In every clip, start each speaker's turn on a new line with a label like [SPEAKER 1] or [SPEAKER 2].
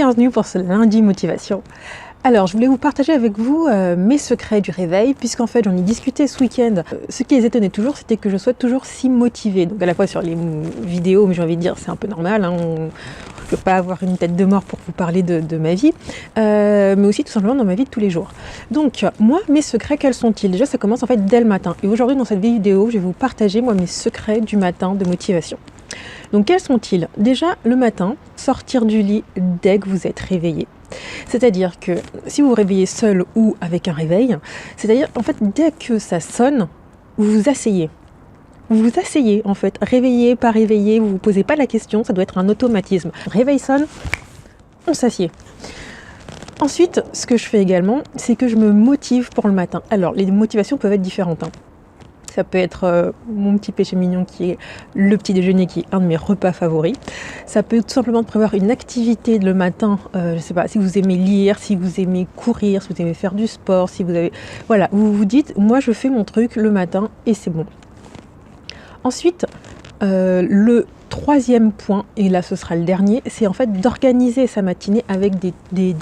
[SPEAKER 1] bienvenue pour ce lundi motivation. Alors, je voulais vous partager avec vous mes secrets du réveil, puisqu'en fait, j'en ai discuté ce week-end. Ce qui les étonnait toujours, c'était que je sois toujours si motivée. Donc, à la fois sur les vidéos, mais j'ai envie de dire, c'est un peu normal. Hein, on ne peut pas avoir une tête de mort pour vous parler de ma vie, mais aussi tout simplement dans ma vie de tous les jours. Donc, moi, mes secrets, quels sont-ils? Déjà, ça commence en fait dès le matin. Et aujourd'hui, dans cette vidéo, je vais vous partager, moi, mes secrets du matin de motivation. Donc, quels sont-ils? Déjà, le matin, sortir du lit dès que vous êtes réveillé. C'est-à-dire que si vous vous réveillez seul ou avec un réveil, c'est-à-dire en fait dès que ça sonne, vous vous asseyez. Vous vous asseyez en fait, réveillé, pas réveillé, vous vous posez pas la question, ça doit être un automatisme. Réveil sonne, on s'assied. Ensuite, ce que je fais également, c'est que je me motive pour le matin. Alors, les motivations peuvent être différentes. Ça peut être mon petit péché mignon qui est le petit déjeuner, qui est un de mes repas favoris. Ça peut tout simplement prévoir une activité le matin. Je ne sais pas, si vous aimez lire, si vous aimez courir, si vous aimez faire du sport, si vous avez... Voilà, vous vous dites, moi je fais mon truc le matin et c'est bon. Ensuite, le troisième point, et là ce sera le dernier, c'est en fait d'organiser sa matinée avec des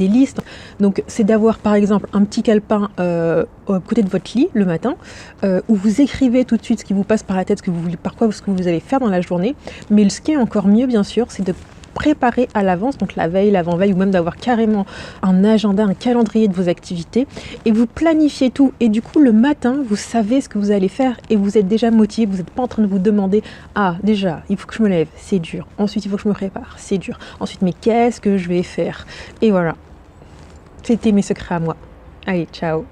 [SPEAKER 1] listes. Donc c'est d'avoir par exemple un petit calepin à côté de votre lit le matin, où vous écrivez tout de suite ce qui vous passe par la tête, ce que vous allez faire dans la journée. Mais ce qui est encore mieux bien sûr, c'est de préparer à l'avance, donc la veille, l'avant-veille, ou même d'avoir carrément un agenda, un calendrier de vos activités, et vous planifiez tout, et du coup le matin vous savez ce que vous allez faire et vous êtes déjà motivé, vous n'êtes pas en train de vous demander déjà il faut que je me lève, c'est dur, ensuite il faut que je me prépare, c'est dur, ensuite mais qu'est-ce que je vais faire, et voilà, c'était mes secrets à moi. Allez, ciao.